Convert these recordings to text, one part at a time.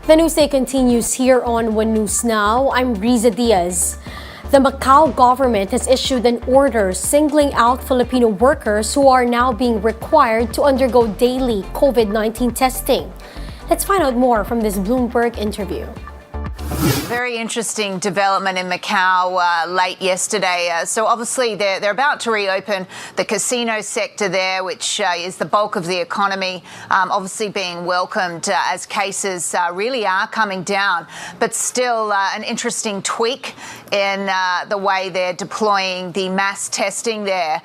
The news day continues here on One News Now. I'm Riza Diaz. The Macau government has issued an order singling out Filipino workers who are now being required to undergo daily COVID-19 testing. Let's find out more from this Bloomberg interview. Very interesting development in Macau late yesterday. So obviously they're about to reopen the casino sector there, which is the bulk of the economy, obviously being welcomed as cases really are coming down. But still an interesting tweak in the way they're deploying the mass testing there.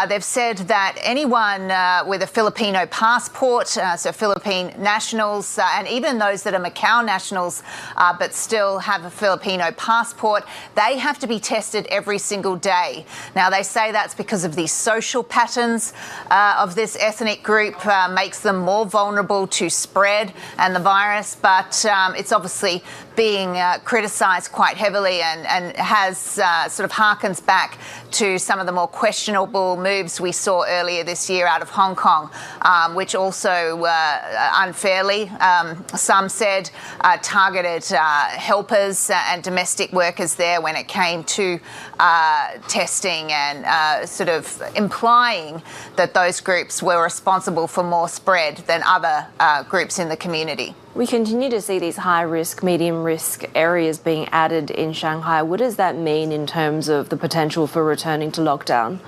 They've said that anyone with a Filipino passport, so Philippine nationals, and even those that are Macau nationals, but still have a Filipino passport, they have to be tested every single day. Now, they say that's because of the social patterns of this ethnic group, makes them more vulnerable to spread and the virus, but it's obviously being criticised quite heavily and has sort of harkens back to some of the more questionable moves we saw earlier this year out of Hong Kong, which also unfairly, some said, targeted helpers and domestic workers there when it came to testing and sort of implying that those groups were responsible for more spread than other groups in the community. We continue to see these high-risk, medium-risk areas being added in Shanghai. What does that mean in terms of the potential for returning to lockdown?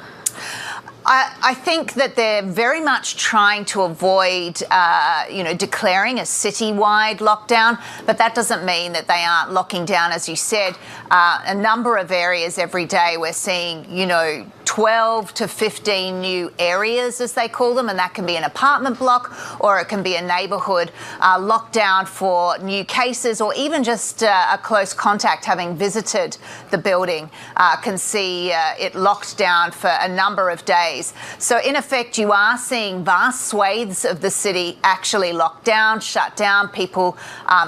I think that they're very much trying to avoid, declaring a citywide lockdown, but that doesn't mean that they aren't locking down, as you said, a number of areas every day. We're seeing, 12 to 15 new areas, as they call them, and that can be an apartment block or it can be a neighbourhood locked down for new cases, or even just a close contact having visited the building can see it locked down for a number of days. So in effect, you are seeing vast swathes of the city actually locked down, shut down, people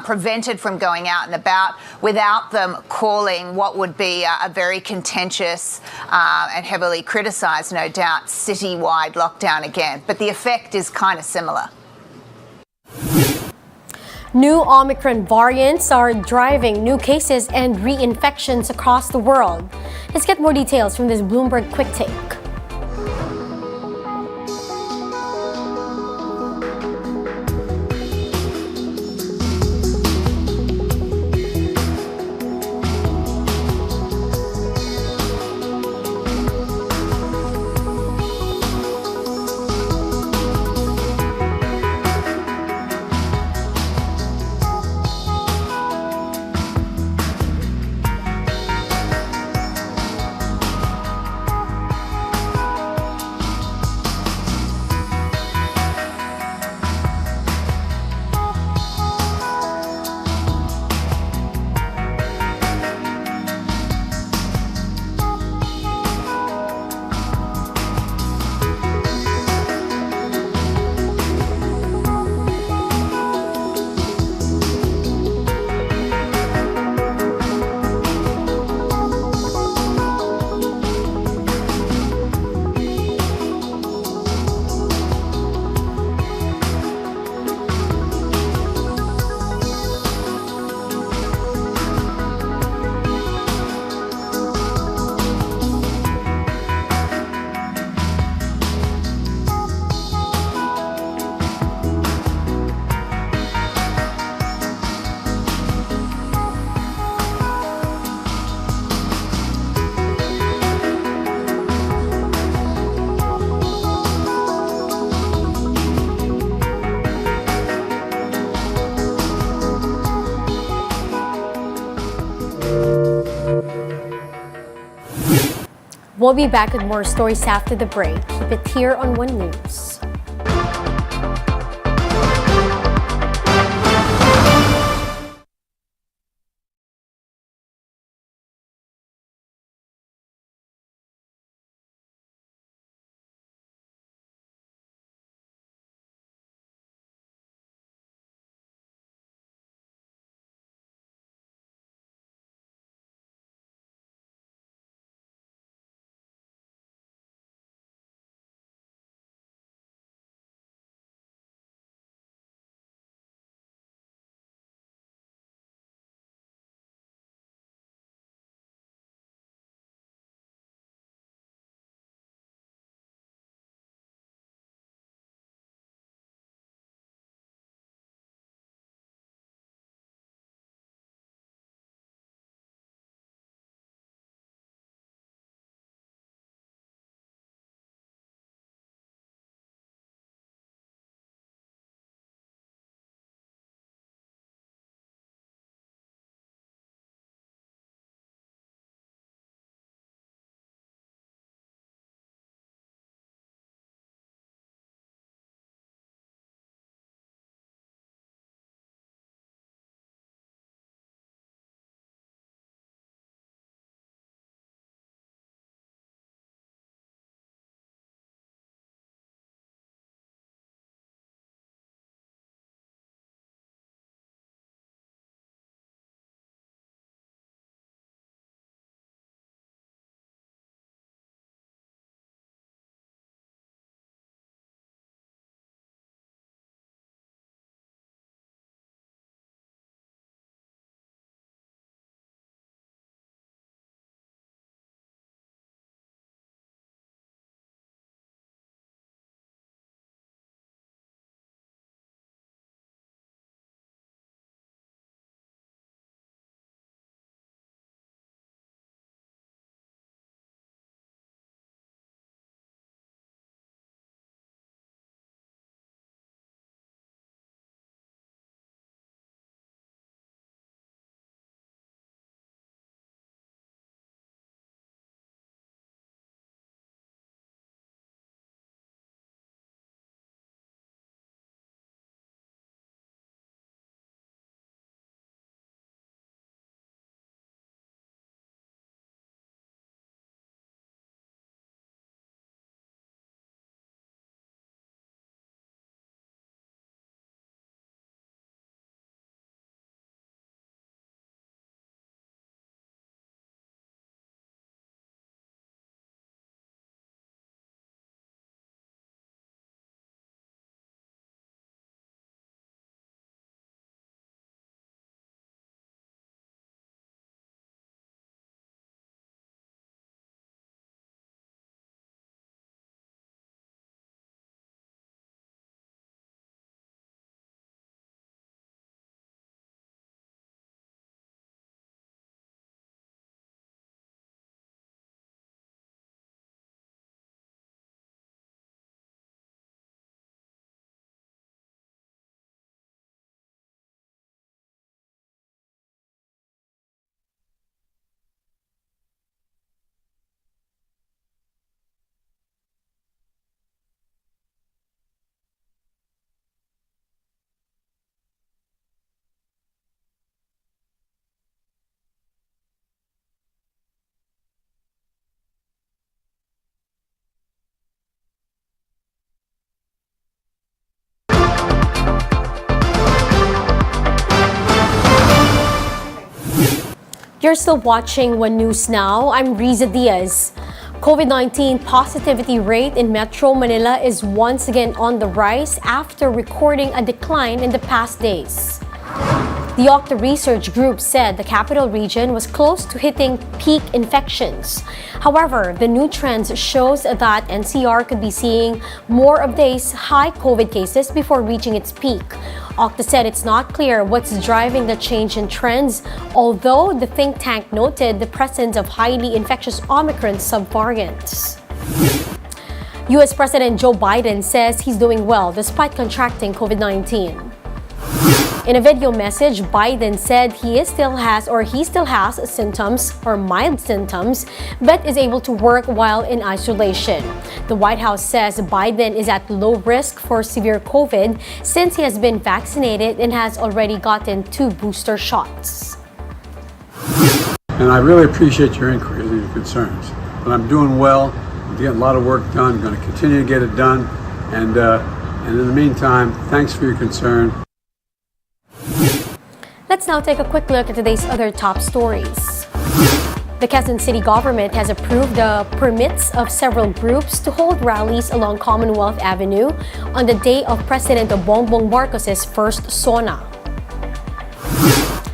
prevented from going out and about without them calling what would be a very contentious and heavily criticised, no doubt, citywide lockdown again. But the effect is kind of similar. New Omicron variants are driving new cases and reinfections across the world. Let's get more details from this Bloomberg Quick Take. We'll be back with more stories after the break. Keep it here on One News. You're still watching One News Now. I'm Riza Diaz. COVID-19 positivity rate in Metro Manila is once again on the rise after recording a decline in the past days. The OCTA research group said the capital region was close to hitting peak infections. However, the new trends shows that NCR could be seeing more of days high COVID cases before reaching its peak. OCTA said it's not clear what's driving the change in trends, although the think tank noted the presence of highly infectious Omicron subvariants. U.S. President Joe Biden says he's doing well despite contracting COVID-19. In a video message, Biden said he still has symptoms or mild symptoms, but is able to work while in isolation. The White House says Biden is at low risk for severe COVID since he has been vaccinated and has already gotten 2 booster shots. And I really appreciate your inquiries and your concerns. But I'm doing well. I'm getting a lot of work done. I'm going to continue to get it done. And in the meantime, thanks for your concern. Let's now take a quick look at today's other top stories. The Quezon City government has approved the permits of several groups to hold rallies along Commonwealth Avenue on the day of President Bongbong Marcos's first SONA.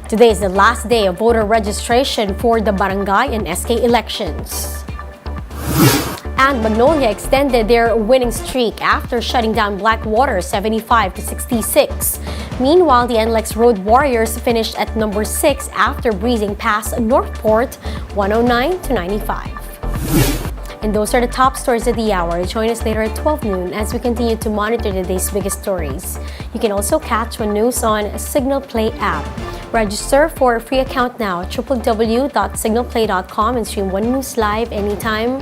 Today is the last day of voter registration for the barangay and SK elections. And Magnolia extended their winning streak after shutting down Blackwater 75-66. Meanwhile, the NLEX Road Warriors finished at number 6 after breezing past Northport 109-95. And those are the top stories of the hour. Join us later at 12 noon as we continue to monitor the day's biggest stories. You can also catch One News on Signal Play app. Register for a free account now at www.signalplay.com and stream One News live anytime,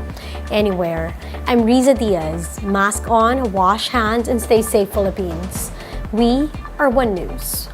anywhere. I'm Riza Diaz. Mask on, wash hands, and stay safe, Philippines. We are One News.